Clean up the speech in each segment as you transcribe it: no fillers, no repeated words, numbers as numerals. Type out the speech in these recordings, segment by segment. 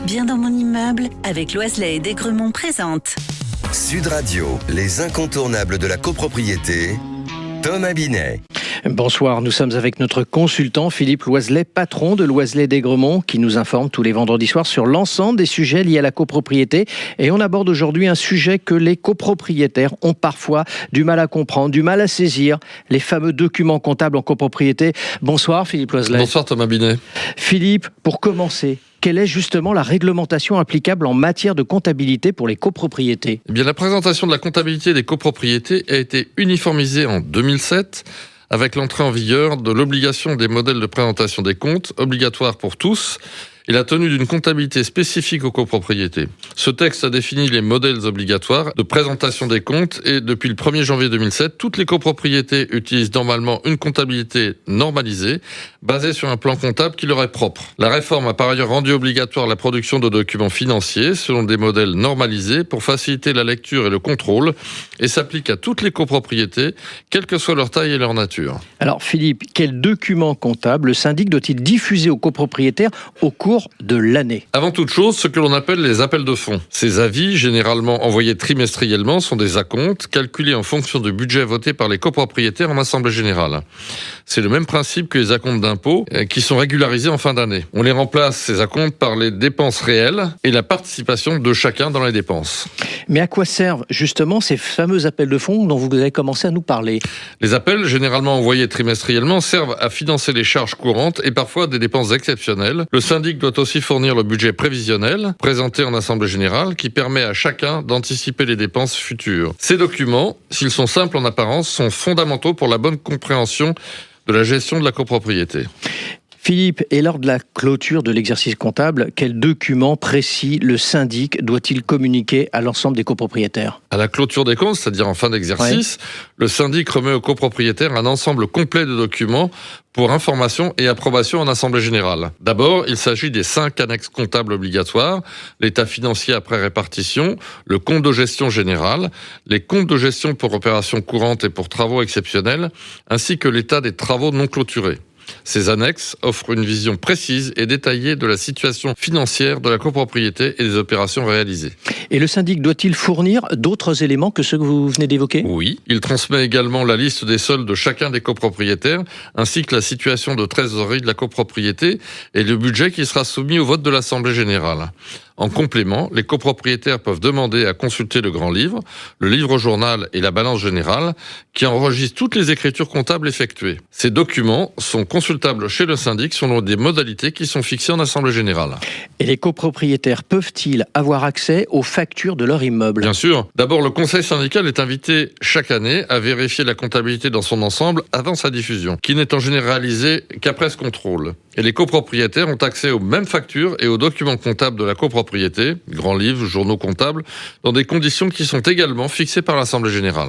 bien dans mon immeuble, avec Loiselet et Desgremont présente. Sud Radio, les incontournables de la copropriété, Thomas Binet. Bonsoir, nous sommes avec notre consultant Philippe Loiselet, patron de Loiselet Desgremont, qui nous informe tous les vendredis soirs sur l'ensemble des sujets liés à la copropriété. Et on aborde aujourd'hui un sujet que les copropriétaires ont parfois du mal à comprendre, du mal à saisir, les fameux documents comptables en copropriété. Bonsoir Philippe Loiselet. Bonsoir Thomas Binet. Philippe, pour commencer, quelle est justement la réglementation applicable en matière de comptabilité pour les copropriétés ? Eh bien, la présentation de la comptabilité des copropriétés a été uniformisée en 2007 avec l'entrée en vigueur de l'obligation des modèles de présentation des comptes, obligatoire pour tous, et la tenue d'une comptabilité spécifique aux copropriétés. Ce texte a défini les modèles obligatoires de présentation des comptes et depuis le 1er janvier 2007, toutes les copropriétés utilisent normalement une comptabilité normalisée basée sur un plan comptable qui leur est propre. La réforme a par ailleurs rendu obligatoire la production de documents financiers selon des modèles normalisés pour faciliter la lecture et le contrôle et s'applique à toutes les copropriétés, quelle que soit leur taille et leur nature. Alors Philippe, quel document comptable le syndic doit-il diffuser aux copropriétaires au cours de l'année? Avant toute chose, ce que l'on appelle les appels de fonds. Ces avis, généralement envoyés trimestriellement, sont des acomptes calculés en fonction du budget voté par les copropriétaires en assemblée générale. C'est le même principe que les acomptes d'impôts qui sont régularisés en fin d'année. On les remplace, ces acomptes, par les dépenses réelles et la participation de chacun dans les dépenses. Mais à quoi servent justement ces fameux appels de fonds dont vous avez commencé à nous parler? Les appels, généralement envoyés trimestriellement, servent à financer les charges courantes et parfois des dépenses exceptionnelles. Le syndic doit aussi fournir le budget prévisionnel, présenté en assemblée générale, qui permet à chacun d'anticiper les dépenses futures. Ces documents, s'ils sont simples en apparence, sont fondamentaux pour la bonne compréhension de la gestion de la copropriété. Philippe, et lors de la clôture de l'exercice comptable, quel document précis le syndic doit-il communiquer à l'ensemble des copropriétaires ? À la clôture des comptes, c'est-à-dire en fin d'exercice, le syndic remet aux copropriétaires un ensemble complet de documents pour information et approbation en assemblée générale. D'abord, il s'agit des 5 annexes comptables obligatoires, l'état financier après répartition, le compte de gestion général, les comptes de gestion pour opérations courantes et pour travaux exceptionnels, ainsi que l'état des travaux non clôturés. Ces annexes offrent une vision précise et détaillée de la situation financière de la copropriété et des opérations réalisées. Et le syndic doit-il fournir d'autres éléments que ceux que vous venez d'évoquer ? Oui, il transmet également la liste des soldes de chacun des copropriétaires, ainsi que la situation de trésorerie de la copropriété et le budget qui sera soumis au vote de l'Assemblée générale. En complément, les copropriétaires peuvent demander à consulter le grand livre, le livre journal et la balance générale, qui enregistrent toutes les écritures comptables effectuées. Ces documents sont consultables chez le syndic selon des modalités qui sont fixées en assemblée générale. Et les copropriétaires peuvent-ils avoir accès aux factures de leur immeuble ? Bien sûr. D'abord, le conseil syndical est invité chaque année à vérifier la comptabilité dans son ensemble avant sa diffusion, qui n'est en général réalisée qu'après ce contrôle. Et les copropriétaires ont accès aux mêmes factures et aux documents comptables de la copropriété, grands livres, journaux comptables, dans des conditions qui sont également fixées par l'Assemblée générale.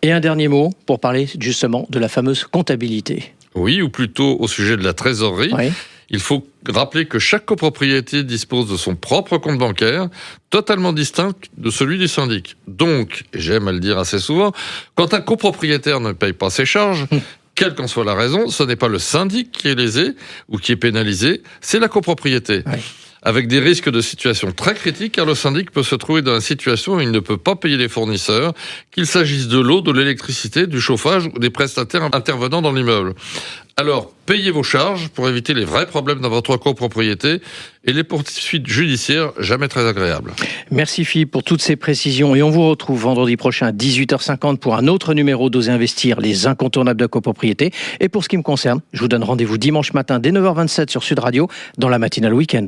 Et un dernier mot pour parler justement de la fameuse comptabilité. Oui, ou plutôt au sujet de la trésorerie. Oui. Il faut rappeler que chaque copropriété dispose de son propre compte bancaire, totalement distinct de celui du syndic. Donc, et j'aime à le dire assez souvent, quand un copropriétaire ne paye pas ses charges, quelle qu'en soit la raison, ce n'est pas le syndic qui est lésé ou qui est pénalisé, c'est la copropriété. Oui. Avec des risques de situation très critiques, car le syndic peut se trouver dans une situation où il ne peut pas payer les fournisseurs, qu'il s'agisse de l'eau, de l'électricité, du chauffage ou des prestataires intervenant dans l'immeuble. Alors, payez vos charges pour éviter les vrais problèmes dans votre copropriété et les poursuites judiciaires jamais très agréables. Merci Philippe pour toutes ces précisions et on vous retrouve vendredi prochain à 18h50 pour un autre numéro d'Osez Investir, les incontournables de la copropriété. Et pour ce qui me concerne, je vous donne rendez-vous dimanche matin dès 9h27 sur Sud Radio dans la matinale week-end.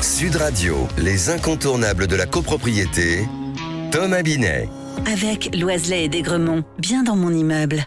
Sud Radio, les incontournables de la copropriété, Thomas Binet. Avec Loiselet et Desgremont, bien dans mon immeuble.